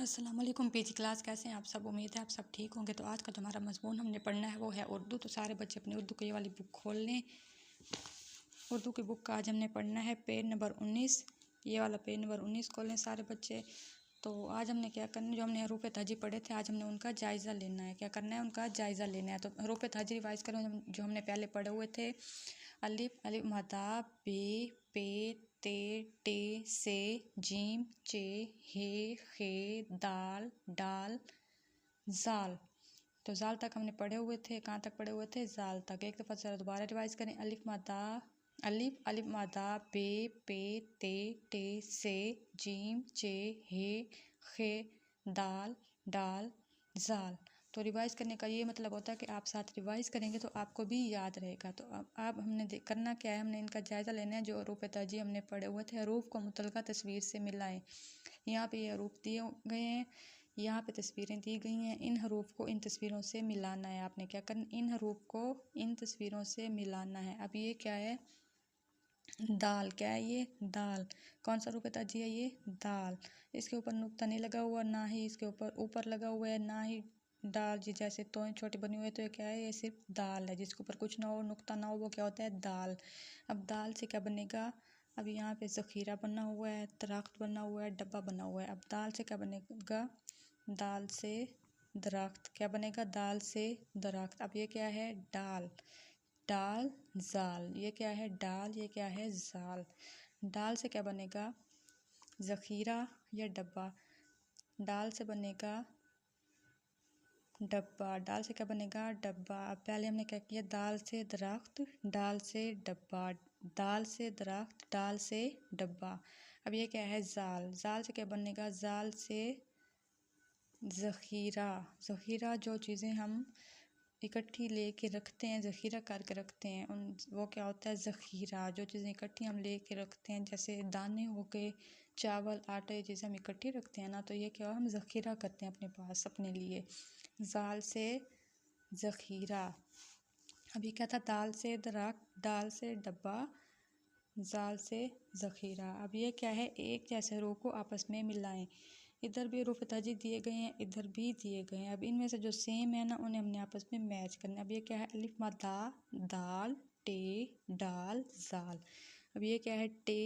अस्सलाम वालेकुम PG class, कैसे हैं आप सब। उम्मीद है आप सब ठीक होंगे। तो आज का जो हमारा मज़मून हमने पढ़ना है वो है उर्दू। तो सारे बच्चे अपनी उर्दू की ये वाली बुक खोल लें। उर्दू की बुक का आज हमने पढ़ना है पेज नंबर 19। ये वाला पेज नंबर 19 खोल लें सारे बच्चे। तो आज हमने क्या करना है, जो हमने हरूफ ताजी पढ़े थे आज हमने उनका जायज़ा लेना है। क्या करना है, उनका जायज़ा लेना है। तो हरूफ ताजी रिवाइज़ करें जो हमने पहले पढ़े हुए थे। अलिफ, अलिफ मदा, बे, पे, ते, टे, से, जीम, चे, हे, खे, दाल, डाल, जाल। तो जाल तक हमने पढ़े हुए थे। कहाँ तक पढ़े हुए थे? जाल तक। एक दफ़ा जरा दोबारा रिवाइज करें। अलिफ मदा, अलिफ, अलिफ मदा, बे, पे, ते, टे, से, जीम, चे, हे, खे, दाल, डाल, जाल। तो रिवाइज़ करने का ये मतलब होता है कि आप साथ रिवाइज़ करेंगे तो आपको भी याद रहेगा। तो अब हमने करना क्या है, हमने इनका जायज़ा लेना है। जो हरूफ ताजी हमने पढ़े हुए थे, हरूफ को मुतलका तस्वीर से मिलाएं। यहाँ पे ये हरूफ दिए गए हैं, यहाँ पे तस्वीरें दी गई हैं। इन हरूफ को इन तस्वीरों से मिलाना है। आपने क्या करना, इन हरूफ को इन तस्वीरों से मिलाना है। अब ये क्या है? दाल। क्या है ये? दाल। कौन सा हरूफ ताजी है ये? दाल। इसके ऊपर नुक्ता नहीं लगा हुआ, ना ही इसके ऊपर लगा हुआ है, ना ही दाल जी जैसे तो छोटी बनी हुई है। तो ये क्या है? ये सिर्फ दाल है। जिसके ऊपर कुछ ना हो, नुक्ता ना हो, वो क्या होता है? दाल। अब दाल से क्या बनेगा? अब यहाँ पे ज़ख़ीरा बना हुआ है, दरख्त बना हुआ है, डब्बा बना हुआ है। अब दाल से क्या बनेगा? दाल से दरख्त। क्या बनेगा? दाल से दरख्त। अब ये क्या है? डाल, डाल, जाल। ये क्या है? डाल। ये क्या है? जाल। डाल से क्या बनेगा? ज़ख़ीरा या डब्बा। डाल से बनेगा डब्बा। डाल से क्या बनेगा? डब्बा। अब पहले हमने क्या किया? दाल से दरख्त, डाल से डब्बा, दाल से दरख्त, डाल से डब्बा। अब ये क्या है? जाल। जाल से क्या बनेगा? जाल से ज़ख़ीरा। ज़ख़ीरा जो चीज़ें हम इकट्ठी लेके रखते हैं, ज़ख़ीरा करके रखते हैं, वो क्या होता है? ज़ख़ीरा। जो चीज़ें इकट्ठी हम लेके रखते हैं, जैसे दाने हो गए, चावल, आटा, ये चीज़ें हम इकट्ठी रखते हैं ना, तो ये क्या हम ज़ख़ीरा करते हैं अपने पास, अपने लिए। जाल से ज़ख़ीरा। अभी क्या था? दाल से दरख्त, डाल से डब्बा, जाल से ज़ख़ीरा। अब ये क्या है? एक जैसे हरूफ को आपस में मिलाएं। इधर भी हरूफ ताजी दिए गए हैं, इधर भी दिए गए हैं। अब इनमें से जो सेम है ना, उन्हें हमने आपस में मैच करना है। अब ये क्या है? अलिफ मदा, दाल, टे, डाल, जाल। अब ये क्या है? टे,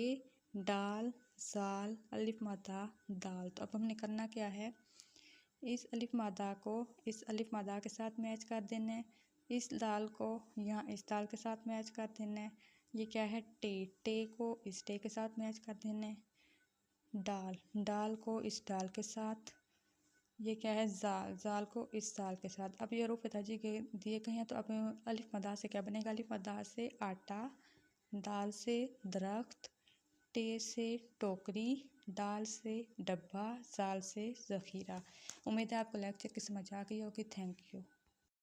डाल, जाल, अलिफ मदा, दाल। तो अब हमने करना क्या है? इस अलिफ मादा को इस अलिफ मादा के साथ मैच कर देना है। इस दाल को यहाँ इस दाल के साथ मैच कर देना है। ये क्या है? टे। टे को इस टे के साथ मैच कर देना है। डाल। डाल को इस डाल के साथ। ये क्या है? जाल। जाल को इस जाल के साथ। अब ये हरूफ ताजी दिए गए हैं, तो अब अलिफ मदा से क्या बनेगा? अलिफ मदा से आटा, दाल से दरख्त, टे से टोकरी, डाल से डब्बा, जाल से ज़ख़ीरा। उम्मीद है आपको लेक्चर की समझ आ गई होगी। Thank you.